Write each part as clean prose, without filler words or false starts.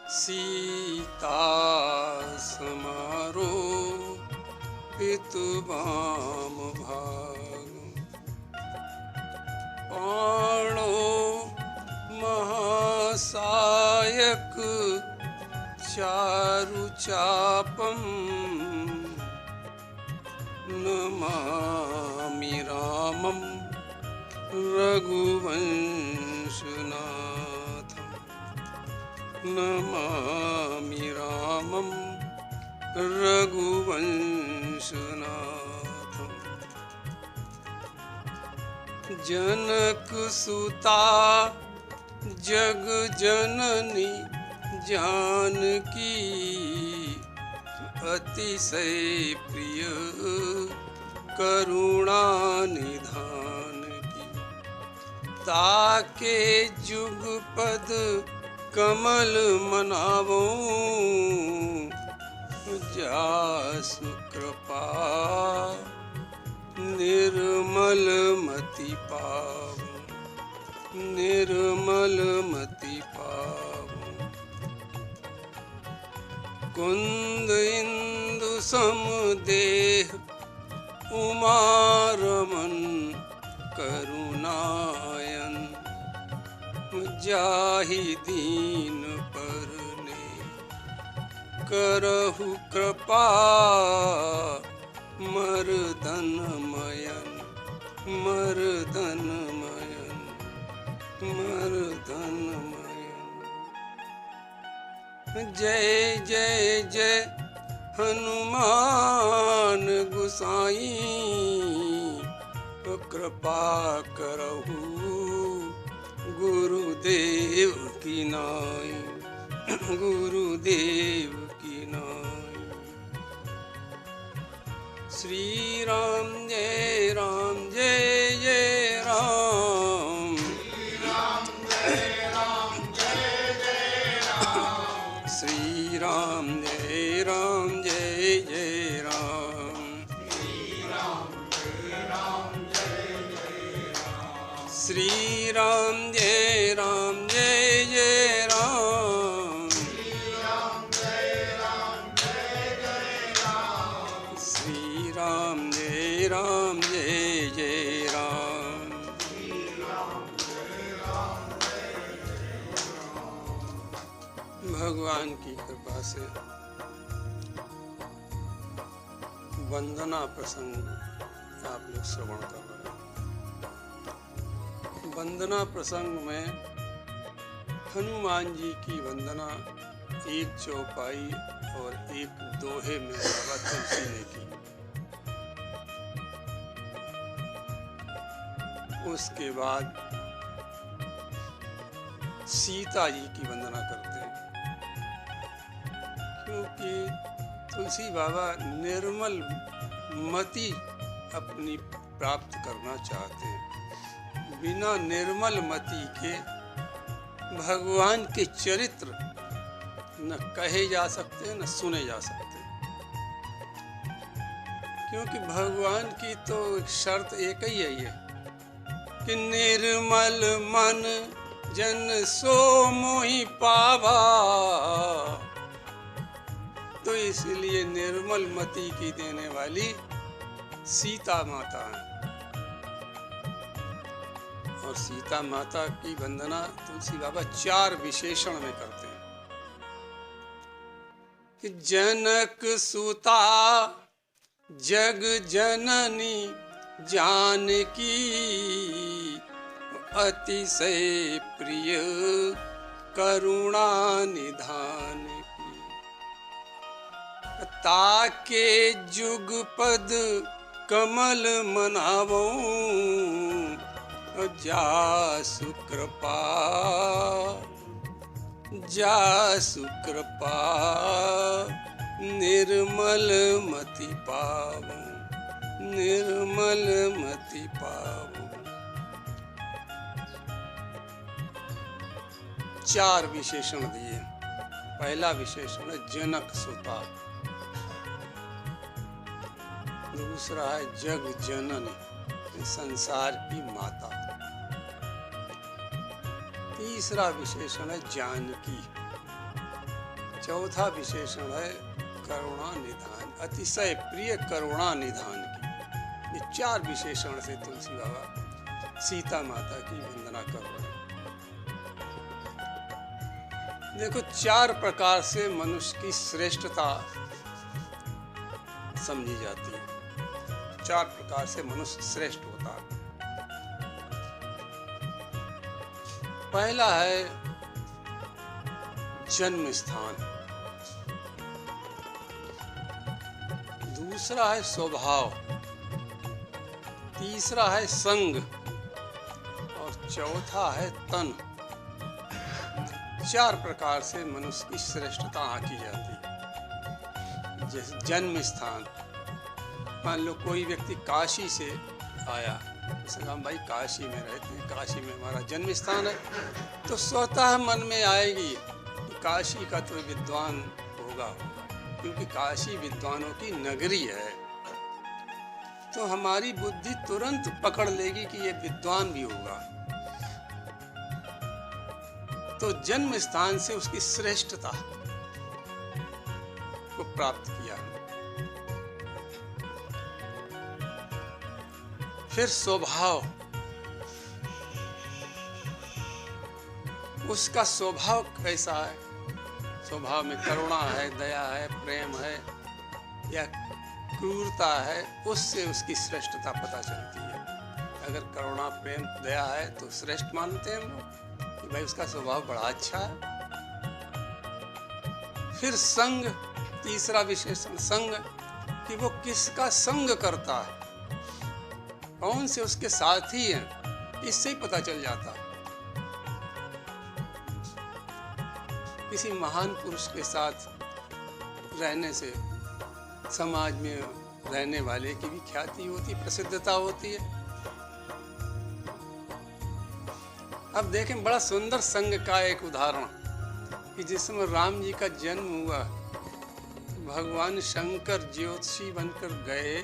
सीता समारो पितुवाम भाग पाणो महासायक चारु चापम नमामि रामं रघुवंशनाथं नमामि रामं रघुवंशनाथं जनक सुता जग जननी जानकी अतिशय प्रिय करुणा निधान की ताके जुगपद कमल मनावो जासु कृपा निर्मल मति पावो निर्मल मति पावो कुंद इंदु समदेह उमारमन करुणायन जाहि दीन परने करहु कृपा मर्दन मयन मर्दन मयन मर्दन मयन। जय जय जय हनुमान गुसाई कृपा करहु गुरुदेव की नाई गुरुदेव की नाई। श्री राम जय जय राम श्री राम जय जय राम श्री राम जय जय राम श्री राम जय जय राम। भगवान की कृपा से वंदना प्रसंग आप लोग श्रवण कर रहे हैं। वंदना प्रसंग में हनुमान जी की वंदना एक चौपाई और एक दोहे में बाबा तुलसी ने की। उसके बाद सीता जी की वंदना करते हैं, क्योंकि तुलसी बाबा निर्मल मति अपनी प्राप्त करना चाहते हैं। बिना निर्मल मति के भगवान के चरित्र न कहे जा सकते न सुने जा सकते, क्योंकि भगवान की तो शर्त एक ही है ये कि निर्मल मन जन सो मोहि पावा। तो इसलिए निर्मल मति की देने वाली सीता माता है, और सीता माता की वंदना तुलसी बाबा 4 विशेषण में करते हैं कि जनक सुता जग जननी जानकी अतिशय प्रिय करुणा निधान की ताके जुगपद कमल मनावो जासु कृपा निर्मल मति पावो निर्मल मति पावो। 4 विशेषण दिए। पहला विशेषण है जनक सुता, दूसरा है जग जननी संसार की माता, तीसरा विशेषण है जानकी चौथा विशेषण है करुणा निधान, अतिशय प्रिय करुणा निधान की। ये 4 विशेषण से तुलसी बाबा सीता माता की वंदना कर रहे हैं। देखो, 4 प्रकार से मनुष्य की श्रेष्ठता समझी जाती है। 4 प्रकार से मनुष्य श्रेष्ठ होता है। पहला है जन्म स्थान, दूसरा है स्वभाव, तीसरा है संग और चौथा है तन। 4 प्रकार से मनुष्य की श्रेष्ठता आंकी जाती है। जैसे जन्म स्थान, मान लो कोई व्यक्ति काशी से आया, जैसे हम भाई काशी में रहते हैं, काशी में हमारा जन्म स्थान है, तो स्वतः मन में आएगी कि काशी का तो विद्वान होगा, क्योंकि काशी विद्वानों की नगरी है। तो हमारी बुद्धि तुरंत पकड़ लेगी कि ये विद्वान भी होगा। तो जन्म स्थान से उसकी श्रेष्ठता को प्राप्त किया। फिर स्वभाव, उसका स्वभाव कैसा है, स्वभाव में करुणा है, दया है, प्रेम है या क्रूरता है, उससे उसकी श्रेष्ठता पता चलती है। अगर करुणा, प्रेम, दया है तो श्रेष्ठ मानते हैं हम लोग कि भाई उसका स्वभाव बड़ा अच्छा है। फिर संग, तीसरा विशेषण संग, कि वो किसका संग करता है, कौन से उसके साथी हैं, इससे ही पता चल जाता है। किसी महान पुरुष के साथ रहने से समाज में रहने वाले की भी ख्याति होती, प्रसिद्धता होती है। अब देखें बड़ा सुंदर संग का एक उदाहरण कि जिसमें राम जी का जन्म हुआ, भगवान शंकर ज्योतिषी बनकर गए,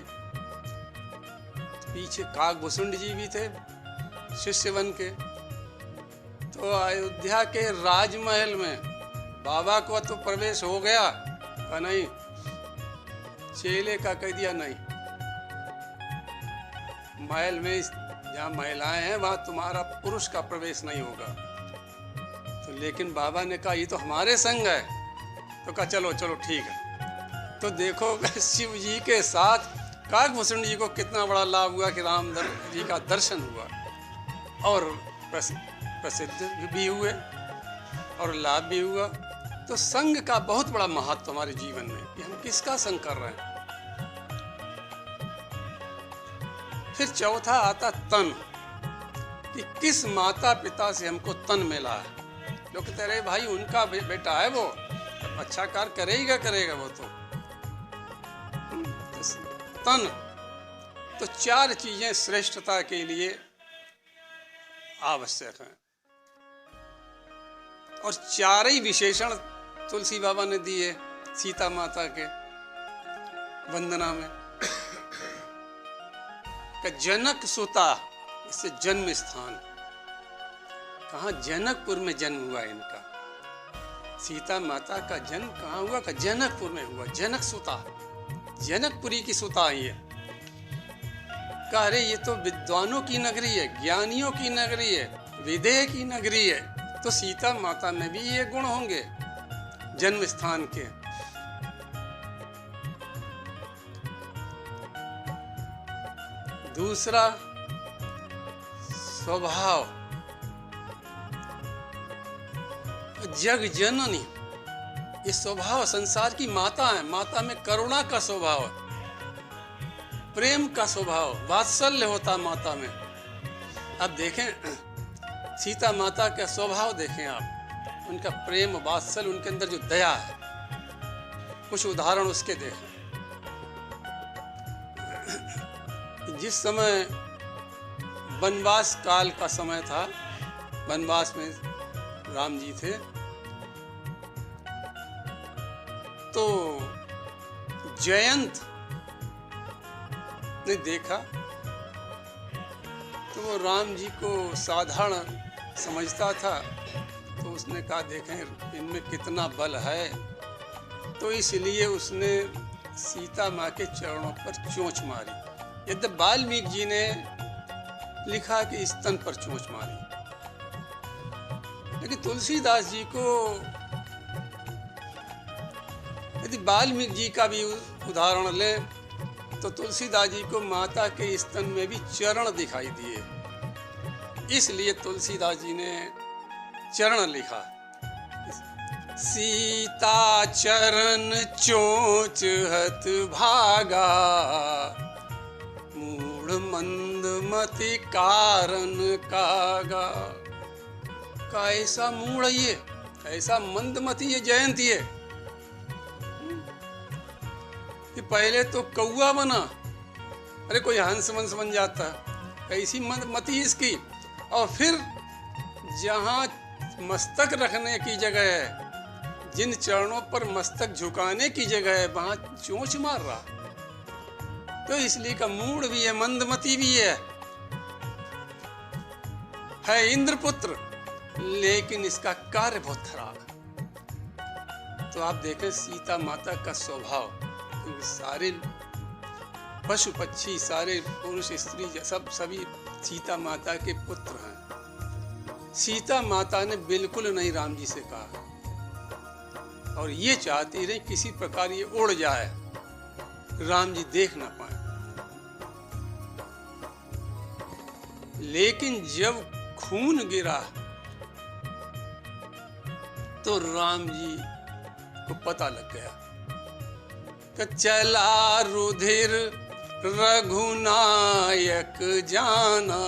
पीछे काकभूषुंड जी भी थे शिष्य बन के। तो अयोध्या के राजमहल में बाबा को तो प्रवेश हो गया, का नहीं, चेले का कह दिया नहीं, महल में जहाँ महिलाएं हैं वहां तुम्हारा पुरुष का प्रवेश नहीं होगा। तो लेकिन बाबा ने कहा ये तो हमारे संग है, तो कहा चलो चलो ठीक है। तो देखो शिव जी के साथ काकभूषुंड जी को कितना बड़ा लाभ हुआ कि राम जी का दर्शन हुआ और प्रसिद्ध भी हुए और लाभ भी हुआ। तो संग का बहुत बड़ा महत्व हमारे जीवन में कि हम किसका संग कर रहे हैं। फिर चौथा आता तन, कि किस माता पिता से हमको तन मिला है। लोग कहते रहे भाई उनका बेटा है, वो अच्छा कार्य करेगा वो तो तन। तो 4 चीजें श्रेष्ठता के लिए आवश्यक हैं और 4 ही विशेषण तुलसी बाबा ने दिए सीता माता के वंदना में। जनक सुता, इससे जन्म स्थान, कहाँ, जनकपुर में जन्म हुआ इनका। सीता माता का जन्म कहाँ हुआ, का जनकपुर में हुआ। जनक सुता, जनकपुरी की सुता है। कह रहे ये तो विद्वानों की नगरी है, ज्ञानियों की नगरी है, विदेह की नगरी है, तो सीता माता में भी ये गुण होंगे जन्म स्थान के। दूसरा स्वभाव, जग जननी, ये स्वभाव संसार की माता है। माता में करुणा का स्वभाव है, प्रेम का स्वभाव, वात्सल्य होता माता में। अब देखें सीता माता का स्वभाव, देखें आप उनका प्रेम वात्सल्य, उनके अंदर जो दया है, कुछ उदाहरण उसके देखें। जिस समय वनवास काल का समय था, वनवास में राम जी थे, तो जयंत ने देखा तो वो राम जी को साधारण समझता था। तो उसने कहा देखें इनमें कितना बल है, तो इसलिए उसने सीता माँ के चरणों पर चोंच मारी। यद्यपि वाल्मीकि जी ने लिखा कि स्तन पर चोंच मारी, लेकिन तुलसीदास जी को, यदि वाल्मीकि जी का भी उदाहरण लें तो तुलसीदास जी को माता के स्तन में भी चरण दिखाई दिए, इसलिए तुलसीदास जी ने चरण लिखा। सीता चरण चोंच हत भागा, मूढ़ मंद मति कारण कागा। का ऐसा मूढ़ ये, ऐसा मंदमती ये जयंती है कि पहले तो कौआ बना, अरे कोई हंस वंस बन जाता, कैसी मंदमती इसकी। और फिर जहाँ मस्तक रखने की जगह है, जिन चरणों पर मस्तक झुकाने की जगह है, वहां चोंच मार रहा। तो इसलिए का मूड भी है, मंदमती भी है इंद्रपुत्र, लेकिन इसका कार्य बहुत खराब। तो आप देखें सीता माता का स्वभाव, सारे पशु पक्षी, सारे पुरुष स्त्री सभी सीता माता के पुत्र हैं। सीता माता ने बिल्कुल नहीं राम जी से कहा, और ये चाहती रही किसी प्रकार ये उड़ जाए, राम जी देख ना पाए। लेकिन जब खून गिरा तो राम जी को पता लग गया कि चला रुधिर रघुनायक जाना।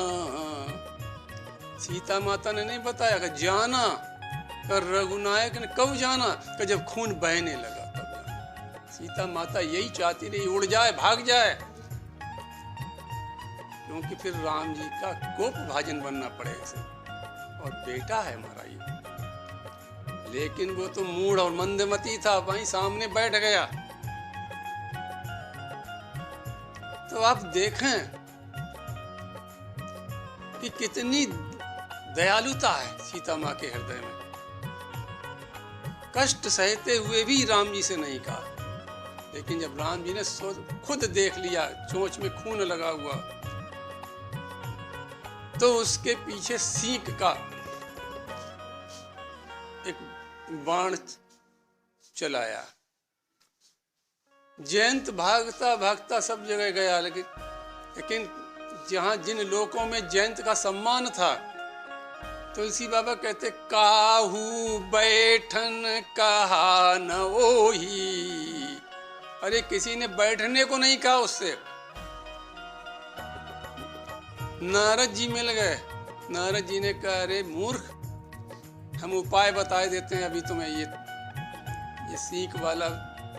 सीता माता ने नहीं बताया कि जाना, कर रघुनायक ने कब जाना, कि जब खून बहने लगा तब जाना। सीता माता यही चाहती रही उड़ जाए, भाग जाए, क्योंकि फिर राम जी का कोप भाजन बनना पड़ेगा इसे, और बेटा है हमारा ये। लेकिन वो तो मूढ़ और मंदमती था, वहीं सामने बैठ गया। तो आप देखें कि कितनी दयालुता है सीता माँ के हृदय में। कष्ट सहते हुए भी राम जी से नहीं कहा, लेकिन जब राम जी ने खुद देख लिया चोंच में खून लगा हुआ, तो उसके पीछे सींग का एक बाण चलाया। जयंत भागता भागता सब जगह गया, लेकिन जहां जिन लोकों में जयंत का सम्मान था, तुलसी बाबा कहते काहू बैठन कहा न ओही। अरे किसी ने बैठने को नहीं कहा उससे। नारद जी मिल गए, नारद जी ने कहा अरे मूर्ख, हम उपाय बताए देते हैं अभी तुम्हें, ये सीख वाला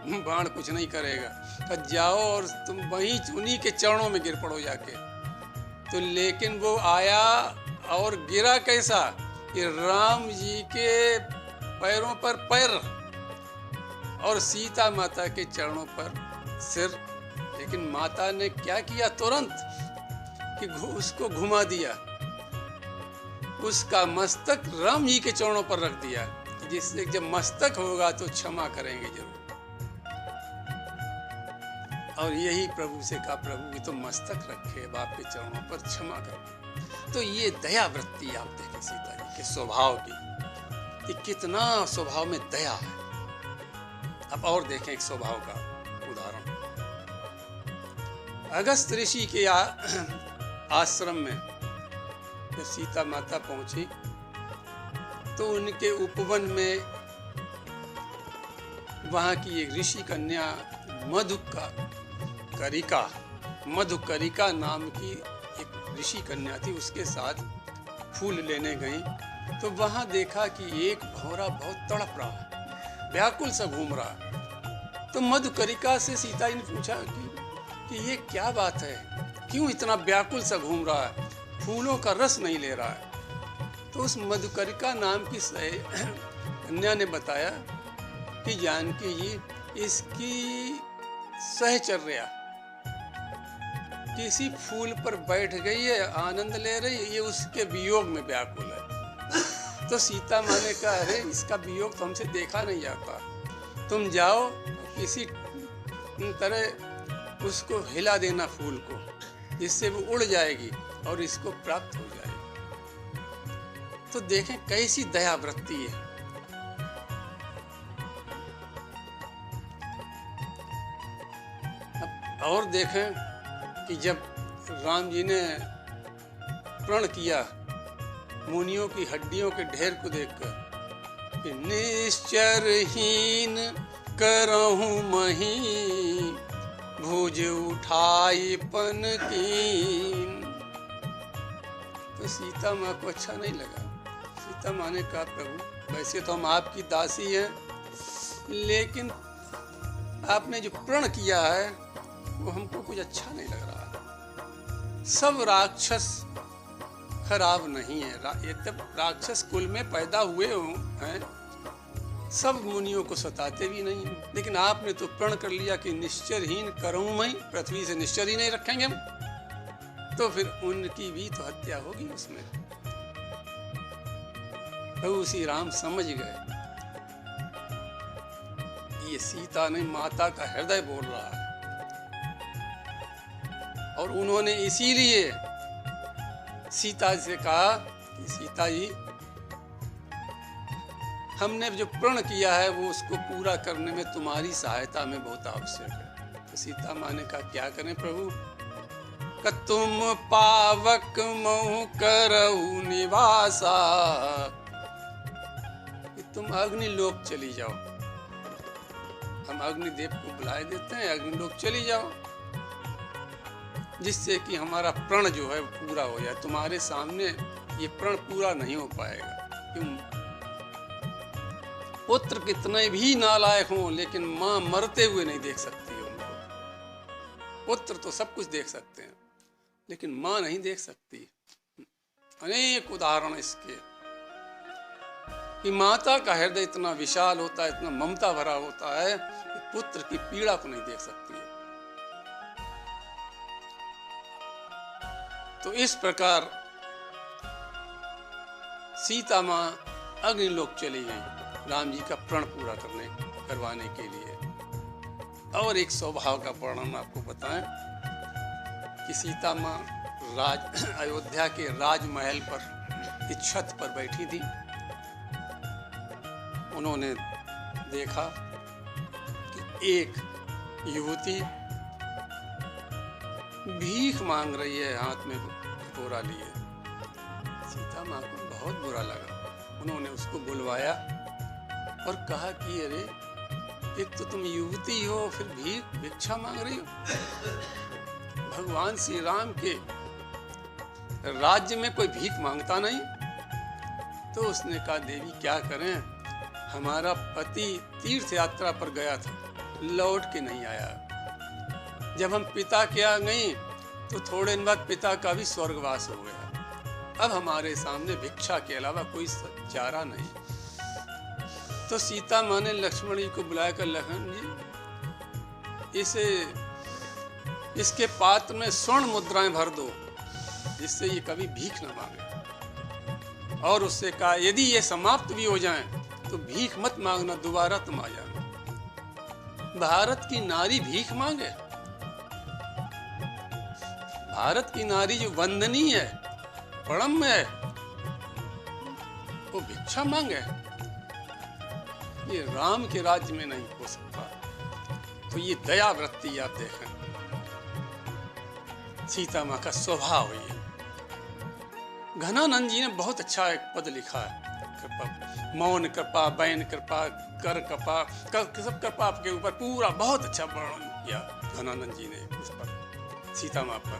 बाण कुछ नहीं करेगा, तो जाओ और तुम वहीं उन्हीं के चरणों में गिर पड़ो जाके। तो लेकिन वो आया और गिरा कैसा, कि राम जी के पैरों पर पैर और सीता माता के चरणों पर सिर। लेकिन माता ने क्या किया, तुरंत कि उसको घुमा दिया, उसका मस्तक राम जी के चरणों पर रख दिया, जिससे जब मस्तक होगा तो क्षमा करेंगे जरूर। और यही प्रभु से कहा, प्रभु भी तो मस्तक रखे बाप के चरणों पर, क्षमा करो। तो ये दया वृत्ति आप देखें सीता जी के स्वभाव की, कि कितना स्वभाव में दया है। अब और देखें एक स्वभाव का उदाहरण। अगस्त ऋषि के आश्रम में जब सीता माता पहुंची, तो उनके उपवन में वहां की एक ऋषि कन्या मधुकरिका नाम की एक ऋषि कन्या थी, उसके साथ फूल लेने गई। तो वहां देखा कि एक भौरा बहुत तड़प रहा है, व्याकुल सा घूम रहा है। तो मधुकरिका से सीता जी ने पूछा कि ये क्या बात है, क्यों इतना व्याकुल सा घूम रहा है, फूलों का रस नहीं ले रहा है। तो उस मधुकरिका नाम की कन्या ने बताया कि जानकी जी, इसकी सहचर्या किसी फूल पर बैठ गई है, आनंद ले रही है, ये उसके वियोग में व्याकुल है। तो सीता माँ ने कहा अरे इसका वियोग तो हमसे देखा नहीं जाता, तुम जाओ किसी तरह उसको हिला देना फूल को, जिससे वो उड़ जाएगी और इसको प्राप्त हो जाएगी। तो देखें कैसी दया वृत्ति है। अब और देखें कि जब राम जी ने प्रण किया मुनियों की हड्डियों के ढेर को देखकर, निश्चरहीन करहूं मही भुज उठाई पन कीन। तो सीता माँ को अच्छा नहीं लगा। सीता माँ ने कहा, प्रभु वैसे तो हम आपकी दासी हैं, लेकिन आपने जो प्रण किया है वो हमको कुछ अच्छा नहीं लग रहा। सब राक्षस खराब नहीं है, ये तब राक्षस कुल में पैदा हुए हैं, सब मुनियों को सताते भी नहीं हैं, लेकिन आपने तो प्रण कर लिया कि निश्चरहीन करूं मैं, पृथ्वी से निश्चर ही नहीं रखेंगे हम, तो फिर उनकी भी तो हत्या होगी उसमें। प्रभु श्री राम समझ गए ये सीता नहीं, माता का हृदय बोल रहा है, और उन्होंने इसीलिए सीता से कहा कि सीता जी, हमने जो प्रण किया है वो उसको पूरा करने में तुम्हारी सहायता में बहुत आवश्यक है। तो सीता माँ ने कहा, क्या करें प्रभु? कि तुम पावक महु करऊ निवासा, कि तुम अग्निलोक चली जाओ। हम अग्निदेव को बुलाए देते हैं, अग्निलोक चली जाओ, जिससे कि हमारा प्रण जो है पूरा हो जाए। तुम्हारे सामने ये प्रण पूरा नहीं हो पाएगा। क्यों? पुत्र कितने भी नालायक हों, लेकिन माँ मरते हुए नहीं देख सकती है उनको। पुत्र तो सब कुछ देख सकते हैं, लेकिन माँ नहीं देख सकती। अनेक उदाहरण इसके कि माता का हृदय इतना विशाल होता है, इतना ममता भरा होता है कि पुत्र की पीड़ा को नहीं देख सकती है। तो इस प्रकार सीता माँ अग्निलोक चली गई राम जी का प्रण पूरा करवाने के लिए। और एक स्वभाव का वर्णन आपको बताएं कि सीता माँ अयोध्या के राजमहल पर की छत पर बैठी थी। उन्होंने देखा कि एक युवती भीख मांग रही है, हाथ में कटोरा लिए। सीता माँ को बहुत बुरा लगा। उन्होंने उसको बुलवाया और कहा कि अरे, एक तो तुम युवती हो, फिर भिक्षा मांग रही हो। भगवान श्री राम के राज्य में कोई भीख मांगता नहीं। तो उसने कहा, देवी क्या करें, हमारा पति तीर्थ यात्रा पर गया था, लौट के नहीं आया। जब हम पिता के यहाँ गए तो थोड़े दिन बाद पिता का भी स्वर्गवास हो गया। अब हमारे सामने भिक्षा के अलावा कोई चारा नहीं। तो सीता माँ ने लक्ष्मण जी को बुलाकर, लखन जी, इसके पात्र में स्वर्ण मुद्राएं भर दो, जिससे ये कभी भीख न मांगे। और उससे कहा, यदि ये समाप्त भी हो जाएं, तो भीख मत मांगना, दोबारा तुम आ जाना। भारत की नारी भीख मांगे? भारत की नारी जो वंदनीय है, प्रणम्य है, वो भिक्षा मांगे? ये राम के राज्य में नहीं हो सकता। तो ये दया वृत्ति आप देखें, सीता माँ का स्वभाव ये। घनानंद जी ने बहुत अच्छा एक पद लिखा है, कृपा, मौन कृपा, बैन कृपा, कर कृपा, सब कृपा आपके ऊपर पूरा बहुत अच्छा वर्णन किया घनानंद जी ने उस पर, सीता माँ पर।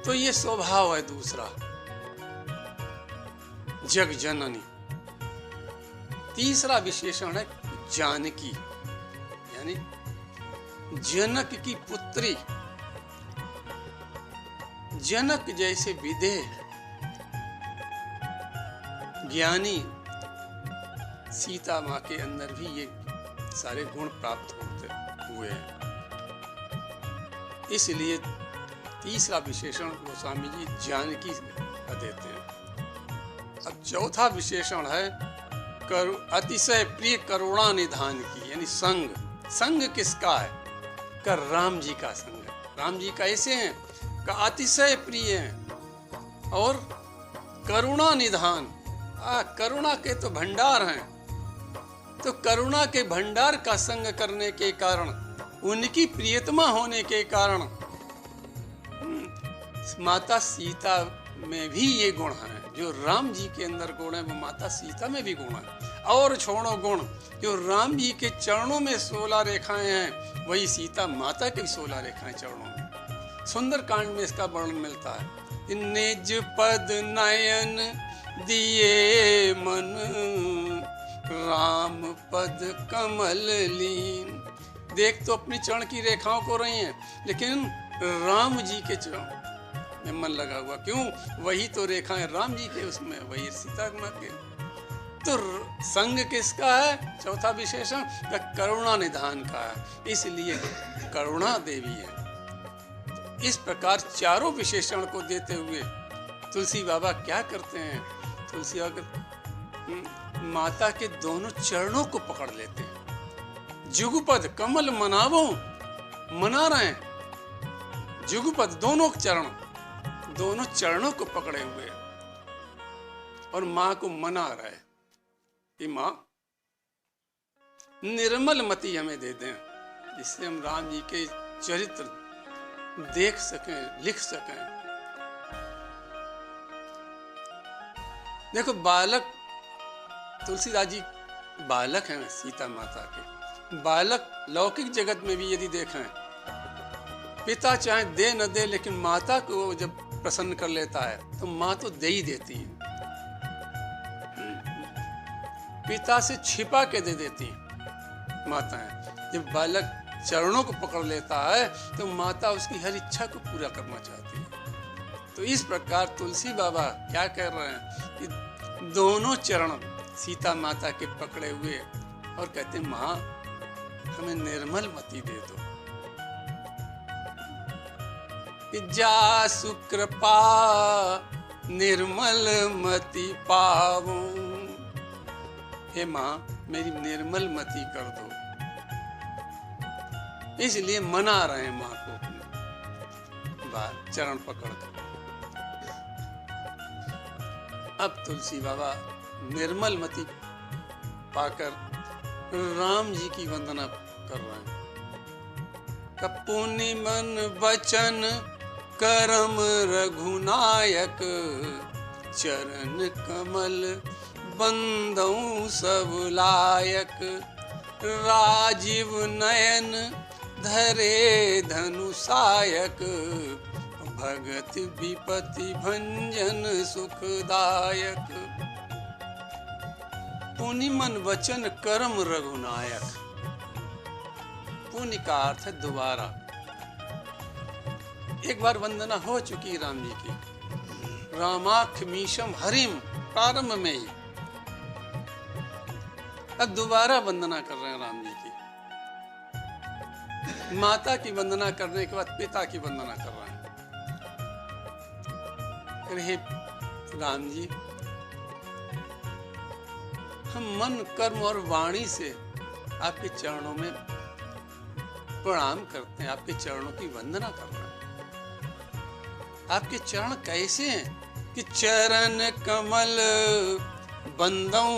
तो ये स्वभाव है। दूसरा, जग जननी। तीसरा विशेषण है जानकी, यानी जनक की पुत्री। जनक जैसे विदेह ज्ञानी सीता माँ के अंदर भी ये सारे गुण प्राप्त होते हुए हैं। इसलिए तीसरा विशेषण गोस्वामी जी जानकी का देते हैं। अब चौथा विशेषण है अतिशय प्रिय करुणा निधान की, यानी संग। संग किसका है? का राम जी का संग है। राम जी कैसे हैं? का अतिशय प्रिय हैं और करुणा निधान। करुणा के तो भंडार हैं। तो करुणा के भंडार का संग करने के कारण, उनकी प्रियतमा होने के कारण माता सीता में भी ये गुण है। जो राम जी के अंदर गुण है वो माता सीता में भी गुण है। और छोड़ो गुण, जो राम जी के चरणों में 16 रेखाएं हैं, वही सीता माता की 16 रेखाएं चरणों में। सुंदर कांड में इसका वर्णन मिलता है। निज पद नयन दिए मन, राम पद कमल लीन। देख तो अपनी चरण की रेखाओं को रही हैं, लेकिन राम जी के चरण में मन लगा हुआ। क्यों? वही तो रेखाएं राम जी के, उसमें वही सीता माँ के। तो संग किसका है? चौथा विशेषण का करुणा निधान का है, इसलिए करुणा देवी है। इस प्रकार चारों विशेषण को देते हुए तुलसी बाबा क्या करते हैं? तुलसी बाबा माता के दोनों चरणों को पकड़ लेते हैं। जुगपद कमल मनावो, मना रहे हैं। जुगपद दोनों चरणों को पकड़े हुए और माँ को मना रहे कि माँ निर्मल मति हमें दे दें, जिससे हम राम जी के चरित्र देख सकें, लिख सकें। देखो, बालक तुलसीदास जी बालक हैं सीता माता के। बालक लौकिक जगत में भी यदि देखें, पिता चाहे दे न दे, लेकिन माता को जब प्रसन्न कर लेता है तो माँ तो दे ही देती है। पिता से छिपा के दे देती है माताएं। जब बालक चरणों को पकड़ लेता है तो माता उसकी हर इच्छा को पूरा करना चाहती है। तो इस प्रकार तुलसी बाबा क्या कह रहे हैं कि दोनों चरण सीता माता के पकड़े हुए और कहते हैं, माँ हमें निर्मल मति दे दो। जा सुकृपा निर्मल मति पाऊं। हे माँ, मेरी निर्मल मति कर दो। इसलिए मना रहे हैं माँ को अपने चरण पकड़ कर। अब तुलसी बाबा निर्मल मति पाकर राम जी की वंदना कर रहे हैं। कपुनि मन वचन करम रघुनायक, चरण कमल बंदौ सब लायक। राजीव नयन धरे धनुषायक, भगत विपति भंजन सुखदायक। पुनि मन वचन करम रघुनायक। पुण्य का अर्थ है दोबारा। एक बार वंदना हो चुकी राम जी की, रामाख्मीशम हरिम, प्रारंभ में ही। अब दोबारा वंदना कर रहे हैं राम जी की। माता की वंदना करने के बाद पिता की वंदना कर रहे हैं। हे राम जी, हम मन कर्म और वाणी से आपके चरणों में प्रणाम करते हैं, आपके चरणों की वंदना कर रहे हैं। आपके चरण कैसे हैं कि चरण कमल बंदऊ,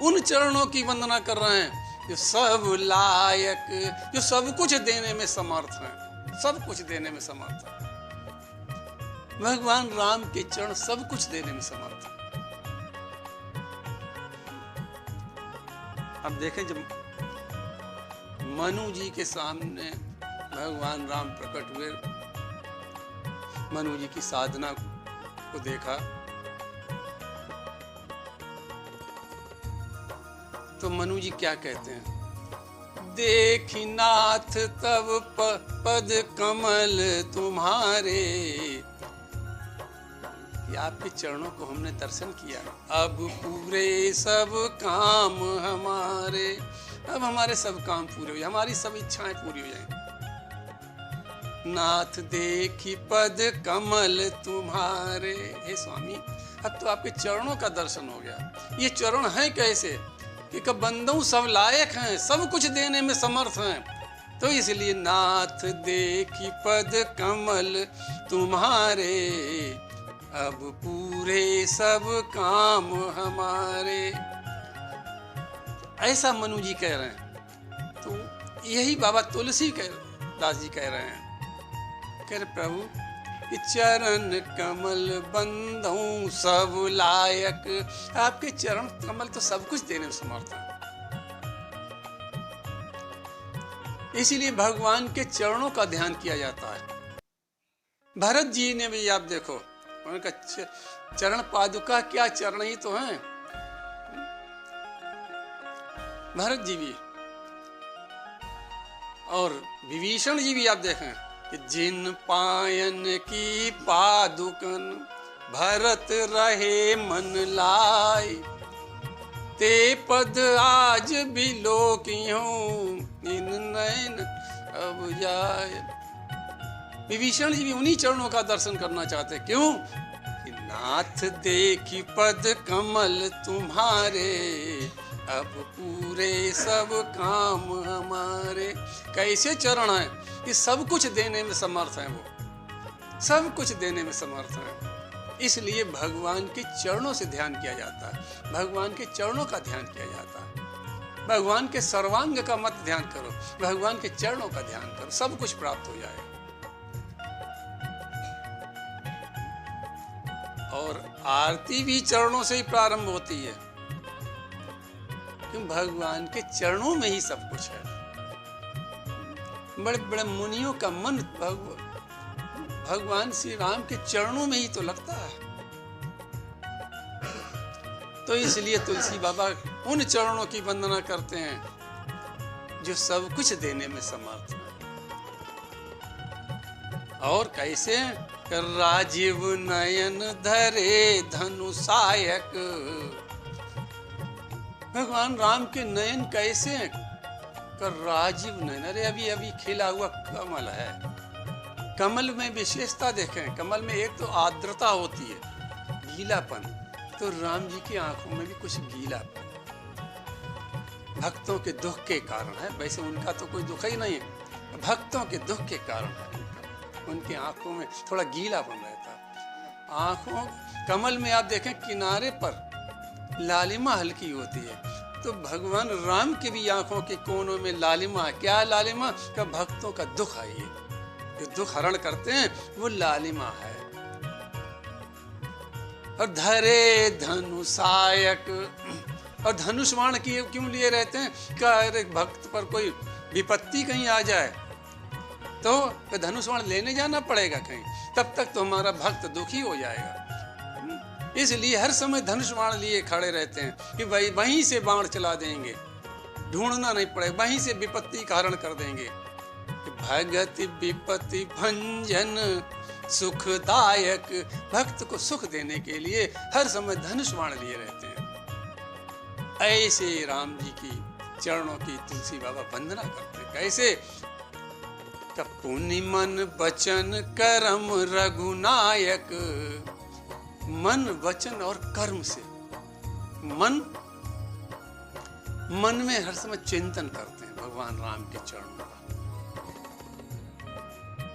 उन चरणों की वंदना कर रहे हैं जो सब लायक, जो सब कुछ देने में समर्थ हैं, सब कुछ देने में समर्थ हैं। भगवान राम के चरण सब कुछ देने में समर्थ हैं। अब देखें, जब मनु जी के सामने भगवान राम प्रकट हुए, मनु जी की साधना को देखा तो मनु जी क्या कहते हैं? देखी नाथ तब पद कमल तुम्हारे, कि आपके चरणों को हमने दर्शन किया, अब पूरे सब काम हमारे, अब हमारे सब काम पूरे हो जाए, हमारी सब इच्छाएं पूरी हो जाएं। नाथ देखी पद कमल तुम्हारे, हे स्वामी अब तो आपके चरणों का दर्शन हो गया। ये चरण हैं कैसे कि कब बंदों सब लायक हैं, सब कुछ देने में समर्थ हैं। तो इसलिए नाथ देखी पद कमल तुम्हारे, अब पूरे सब काम हमारे। ऐसा मनु जी कह रहे हैं। तो यही बाबा तुलसी दास जी कह रहे हैं। कह रहे प्रभु कि चरण कमल बंदों सब लायक, आपके चरण कमल तो सब कुछ देने में समर्थ है। इसीलिए भगवान के चरणों का ध्यान किया जाता है। भरत जी ने भी आप देखो, उनका चरण पादुका क्या चरण ही तो हैं। भरत जी भी और विभीषण जी भी आप देखें कि जिन पायन की पादुकन भरत रहे मन लाय, ते पद आज बिलोकियों इन नयन अब जाए। विभीषण जी भी उन्हीं चरणों का दर्शन करना चाहते। क्यों कि नाथ देखी पद कमल तुम्हारे, अब पूरे सब काम हमारे। कैसे चरण है कि सब कुछ देने में समर्थ है, वो सब कुछ देने में समर्थ है। इसलिए भगवान के चरणों से ध्यान किया जाता है, भगवान के चरणों का ध्यान किया जाता है। भगवान के सर्वांग का मत ध्यान करो, भगवान के चरणों का ध्यान करो, सब कुछ प्राप्त हो जाएगा। और आरती भी चरणों से ही प्रारंभ होती है, क्योंकि भगवान के चरणों में ही सब कुछ है। बड़े बड़े मुनियों का मन भगवान श्री राम के चरणों में ही तो लगता है। तो इसलिए तुलसी बाबा उन चरणों की वंदना करते हैं जो सब कुछ देने में समर्थ है। और कैसे कर राजीव नयन धरे धनुषायक, भगवान राम के नयन कैसे कर राजीव नयन। अरे अभी अभी खिला हुआ कमल है, कमल में विशेषता देखें, कमल में एक तो आर्द्रता होती है, गीलापन, तो राम जी की आंखों में भी कुछ गीलापन भक्तों के दुख के कारण है। वैसे उनका तो कोई दुख ही नहीं है, भक्तों के दुख के कारण है उनकी आंखों में थोड़ा गीलापन रहता है। आंखों कमल में आप देखें किनारे पर लालिमा हल्की होती है, तो भगवान राम के भी आंखों के कोनों में लालिमा है। क्या लालिमा? का भक्तों का दुख है, ये जो दुख हरण करते हैं वो लालिमा है। और धरे धनुषायक, और धनुष बाण किए क्यों लिए रहते हैं? क्या एक भक्त पर कोई विपत्ति कहीं आ जाए तो धनुष बाण लेने जाना पड़ेगा कहीं, तब तक तो हमारा भक्त दुखी हो जाएगा। इसलिए हर समय धनुष बाण लिए खड़े रहते हैं कि भाई वहीं से बाण चला देंगे, ढूंढना नहीं पड़ेगा, वहीं से विपत्ति का हरण कर देंगे। भगति विपत्ति भंजन सुखदायक, भक्त को सुख देने के लिए हर समय धनुष बाण लिए रहते हैं। ऐसे राम जी की चरणों की तुलसी बाबा वंदना करते हैं। कैसे? पुनि मन वचन कर्म रघुनायक, मन वचन और कर्म से, मन में हर समय चिंतन करते हैं भगवान राम के चरणों का,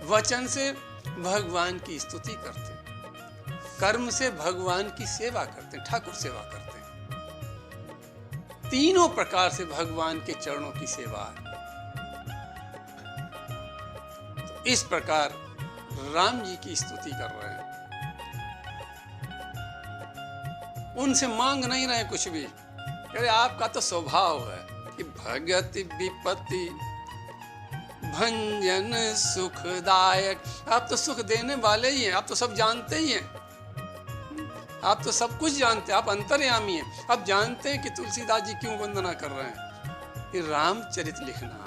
वचन से भगवान की स्तुति करते हैं, कर्म से भगवान की सेवा करते हैं, ठाकुर सेवा करते हैं। तीनों प्रकार से भगवान के चरणों की सेवा है। तो इस प्रकार राम जी की स्तुति कर रहे हैं, उनसे मांग नहीं रहे कुछ भी। अरे आपका तो स्वभाव है कि भगति विपत्ति भंजन सुखदायक, आप तो सुख देने वाले ही हैं, आप तो सब जानते ही हैं, आप तो सब कुछ जानते हैं, आप अंतर्यामी हैं। आप जानते हैं कि तुलसीदास जी क्यों वंदना कर रहे हैं, कि रामचरित लिखना